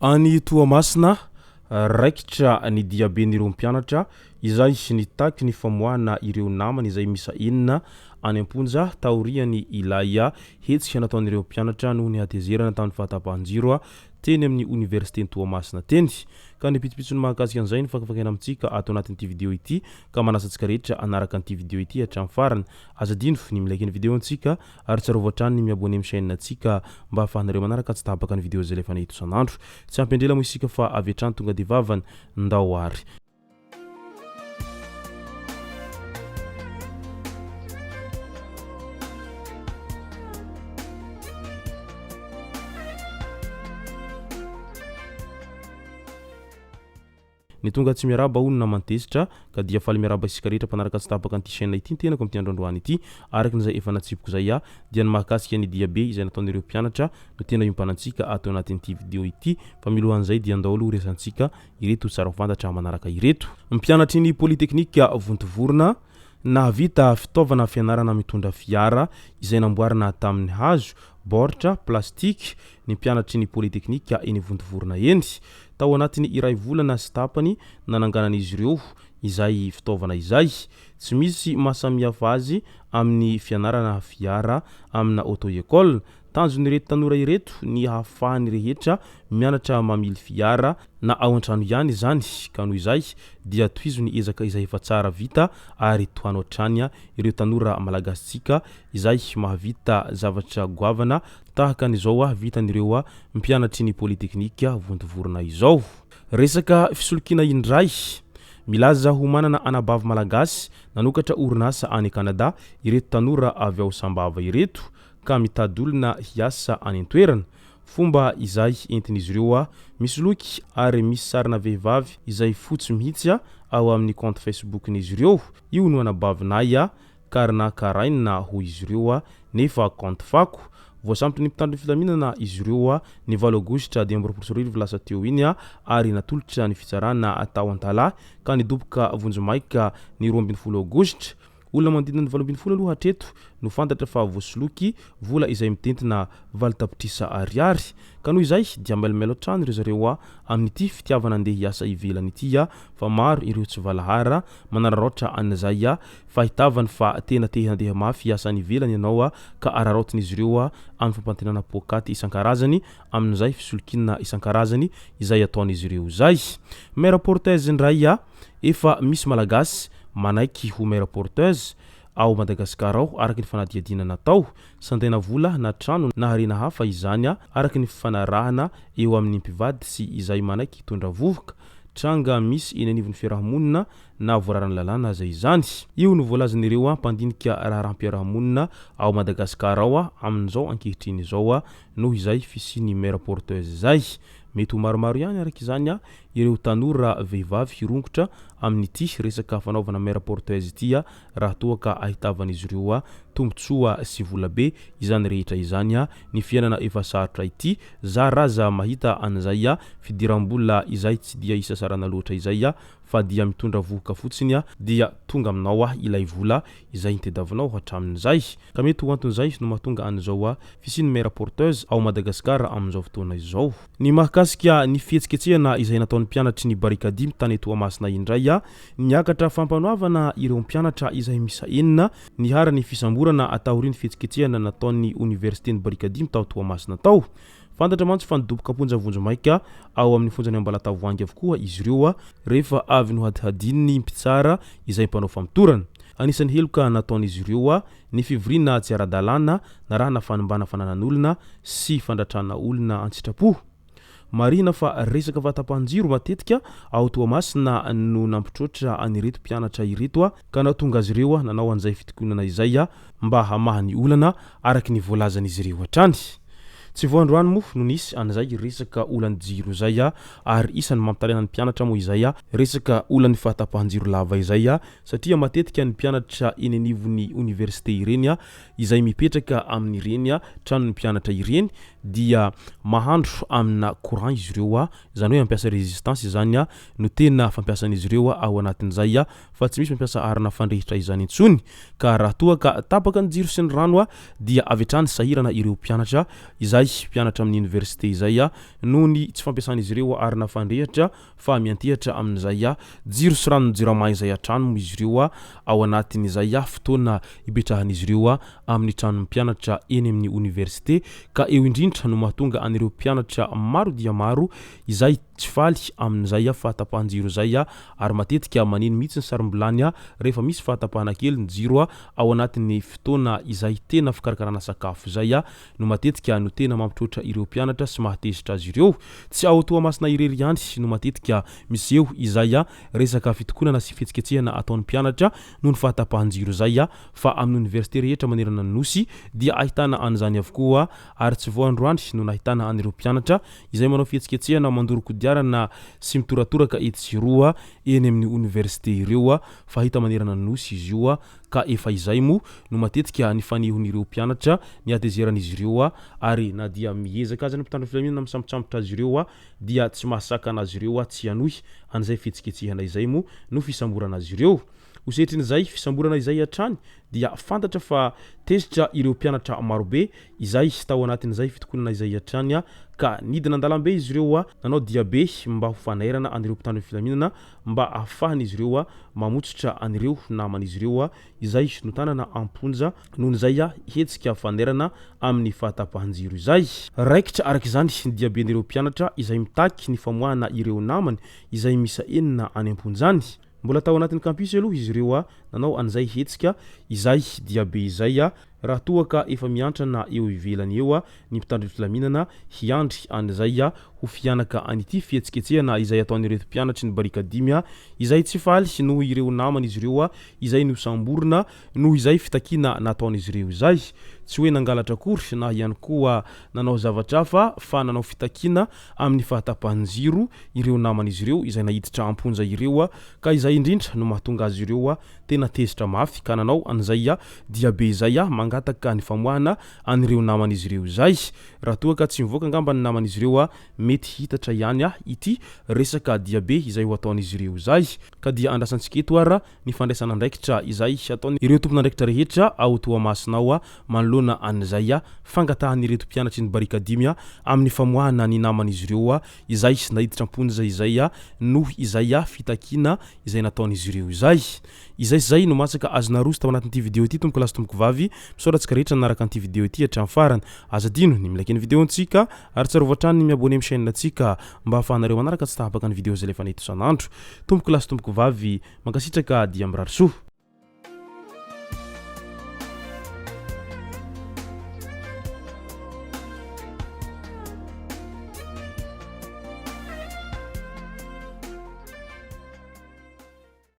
Any Toamasina raikitra ny diaben'ireo mpianatra izay nitaky ny famoahana ireo namany izay misa enina any amponja taoriany ilaya hetsika nataon'ireo mpianatra noho ny hatezerana tamin'ny fahatapahan-jiro teny amin'ny université ny Toamasina teny ka ny pitsopitsony mahakasika an'izay ny fakafakena amintsika ato anatin'ity vidéo ity ka manasantsika rehetra anaraka an'ity vidéo ity hatramin'ny farany azadino ny milaiky ny vidéo antsika ary tsarovatra hatrany ny miabone amin'ny chaîne antsika mba ahafahanareo manaraka tsy tapaka ny vidéo zay lefa nahita isan'andro tsy ampendrela mo isika fa avy hatrany tonga de vavany ndao ary ny tonga tsy miaraba olona mantesitra ka dia faly miaraba isika rehetra mpanaraka tsy tapaka an'ity chaîne ity tenako amin'ity androandroany ity araka n'izay efa natsipiko zay dia ny mahakasika ny diabe izay nataon'ireo mpianatra no tena iompanan-tsika ato anatin'ity vidéo ity fa milohan'izay dia andao aloha resantsika ireto tsara fantatra manaraka ireto mpianatry ny polytechnique vontovorona nahavita fitaovana fianarana mitondra fiara izay namboarina tamin'ny hazo boritra plastique ny mpianatry ny polytechnique eny vontovorona eny tao anatin'ny iray volana sy tapany nananganan'izy ireo izay fitaovana izay tsy misy mahasamihafa azy amin'ny fianarana fiara amina auto-école tanjon'ireto tanora ireto ny hahafahany rehetra mianatra mamily fiara na ao an-trano ihany zany ka noho izay dia tohizo ny ezaka izay efa tsara vita ary tohano hatrany ireo tanora malagasitsika izay mahavita zavatra goavana tahaka an'izao vitan'ireo mpianatry ny polytechnique vontovorona izao resaka fisolokina indray milaza ho manana anabavy malagasy nanokatra orinasa any Canada ireto tanora avy ao sambava ireto ka mitady olona hiasa any an-toerana fomba izay entin'izy ireo misoloky ary misy sarina vehivavy izay fotsy mihitsy ao amin'ny compte Facebook-n'izy ireo io no anabavinay karina karaina ho izy ireo nefa compte fako voasampy ny mpitandro fitaminana izy ireo ny 8 aogositra 2024 lasa teo iny ary natolotra ny fitsarana atao antala ka nidoboka vonjomaika ny 12 aogositra olona manodidina ny 20 aloha hatreto no fantatra fa voasoloky vola izay mitentina valitapitrisa ariary ka noho izay dia melimelo trano ireo zareo amin'ity fitiavana andeha hiasa ivelany ity fa maro ireo tsy valahara manararaotra an'izay fahitavany fa tena te handeha mafy hiasa any ivelany ianao ka araraotin'izy ireo amin'ny fampantenana pokaty isan-karazany amin'izay fisolokina isan-karazany izay ataon'izy ireo zay mère porteuse ndray efa misy malagasy manaiky ho mère porteuse ao Madagasikara ao araka ny fanadihadina natao sandena vola na trano na harena hafa izany araka ny fanarahana eo amin'ny mpivady sy izay manaiky hitondra vovoka tranga misy eny anivon'ny fiarahamonina na voararany lalàna zay izany io no voalazan'ireo mpandinika raharam-piarahamonina ao Madagasikara ao amin'izao ankehitriny izao noho izay fisiny mère porteuse zay mety ho maromaro ihany araka izany ireo tanora vehivavy hirongotra amin'ity resaka fanaovana mère porteuse ity raha toa ka ahitavan'izy ireo tombotsoa sy volabe izany rehetra izany ny fiainana efa sarotra ity za raza mahita an'izay fidiram-bola izay tsy dia isa sarana loatra izay fa dia mitondra vovoka fotsiny dia tonga aminao ilay vola izay intediavinao hatramin'izay ka mety ho anton'izay no mahatonga an'izao fisiny mère porteuse ao Madagasikara amin'izao fotoana izao ny mahakasika ny fihetsiketsehana izay nataon'ny mpianatry ny barikadimy tany Toamasina indray niakatra fampanoavana ireo mpianatra izay misa enina ny harany fisamborana ataoriny fihetsiketsehana nataon'ny université ny barikadimy tao Toamasina tao fantatra mantsy fa nidoboka amponja vonjomaika ao amin'ny fonjany Ambalatavoangy avokoa izy ireo rehefa avy no hadihadininy mpitsara izay mpanao famitorana anisan'ny heloka nataon'izy ireo ny fivorina tsy ara-dalàna na raha nafanimbana fananan'olona sy fandratrana olona antsitrapo marina fa resaka fahatapahan-jiro matetika ao Toamasina no nampitrotra anireto mpianatra ireto ka nahatonga azy ireo nanao an'izay fitokonana izay mba hamahany olana araka ny voalazan'izy ireo hatrany tsy voandroany mo no nisy an'izay resaka olan-jiro zay ary isany mampitalena ny mpianatra moa izay resaka olan'ny fahatapahan-jiro lava izay satria matetika ny mpianatra eny anivon'ny université ireny izay mipetraka amin'ireny tranon'ny mpianatra ireny dia mahandro amina courant izy ireo zany hoe mampiasa résistance zany no tena fampiasan'izy ireo ao anatin'izay fa tsy misy mampiasa arina fandrehitra izany intsony ka raha toa ka tapaka ny jiro sy ny rano dia avetrany sahirana ireo mpianatra izay mpianatra amin'ny université izay noho ny tsy fampiasan'izy ireo arina fandrehitra fa miantehatra amin'izay jiro sy rano jirama izay atrano izy ireo ao anatin'izay fotoana ipetrahan'izy ireo amin'ny trano mpianatra eny amin'ny université ka eo indrindra no mahatonga anireo mpianatra maro dia maro izay tsy faly amin'izay fahatapahan-jiro zay ary matetika maneno mihitsy ny sarimbolany rehefa misy fahatapahana kely ny jiro ao anatin'ny fotoana izay tena fikarakarana sakafo zay no matetika no tena mampitroatra ireo mpianatra sy mahatezitra azy ireo tsy ao toamasina irery ihany no matetika miseho izay resaka fitokonana sy fihetsiketsehana ataon'ny mpianatra noho ny fahatapahan-jiro zay fa amin'ny université rehetra manerana ny nosy dia ahitana an'izany avokoa ary tsy voandroany no nahitana anireo mpianatra izay manao fihetsiketsehana mandorokodiarana sy mitoratoraka etsiroa eny amin'ny université ireo fa hita manerana ny nosy izy io ka efa izay mo no matetika ny fanehon'ireo mpianatra ny atezeran'izy ireo ary na dia miezaka azy ny mpitandro filaminana misambotsambatra azy ireo dia tsy mahasakana azy ireo tsy hanohy an'izay fihetsiketsehana izay mo no fisamborana azy ireo osetrin'izay fisamborana izay hatrany dia fantatra fa tezitra ireo mpianatra marobe izay tao anatin'izay fitokonana izay hatrany ka nidina an-dalambe izy ireo nanao diabe mba ho fanairana anireo mpitandro filaminana mba ahafahan'izy ireo mamotsotra anireo naman'izy ireo izay no tanana amponja noho n'izay hetsika fanairana amin'ny fahatapahan-jiro izay raikitra arak'izany ny diaben'ireo mpianatra izay mitaky ny famoahana ireo namany izay misa enina any amponjany mbola tao anatin'ny campus aloha izy ireo nanao an'izay hetsika izay diabe izay raha toa ka efa miantrana eo ivelany eo ny mpitandro filaminana hiandry an'izay ho fianaka an'ity fihetsiketsehana izay ataon'ireto mpianatry ny barikadimy izay tsy faly noho ireo namana izy ireo izay nosamborona noho izay fitakiana nataon'izy ireo izay tsy hoe nangalatra akory na ihany koa nanao zavatra fa nanao fitakiana amin'ny fahatapahan-jiro ireo naman'izy ireo izay nahiditra amponja ireo ka izay indrindra no mahatonga azy ireo tena tezitra mafy ka nanao an'izay diabe izay mangataka ny famoahana anireo naman'izy ireo izay raha toa ka tsy mivoaka angamba ny naman'izy ireo mety hitatra ihany ity resaka diabe izay ho ataon'izy ireo izay ka dia andrasantsika eto ara ny fandraisana andraikitra izay ataony ireo tompon'andraikitra rehetra ao toamasinao manoloana an'izay fangatahan'ireto mpianatry ny barikadimy amin'ny famoahana ny naman'izy ireo izay nahiditra amponja izay noho izay fitakiana izay nataon'izy ireo izay no masaka azonaroso tao anatin'ity vidéo ity tomboko lasy tomboko vavy misaoratsika rehetra nanaraka an'ity vidéo ity hatramin'ny farany azadino ny milaiky ny vidéontsika ary tsarovatrany ny miabone amin'ny chaîne antsika mba ahafahanareo manaraka tsy tahapaka ny vidéo zay lefa nahita isan'andro tomboko lasy tomboko vavy mankasitraka dia mirary soa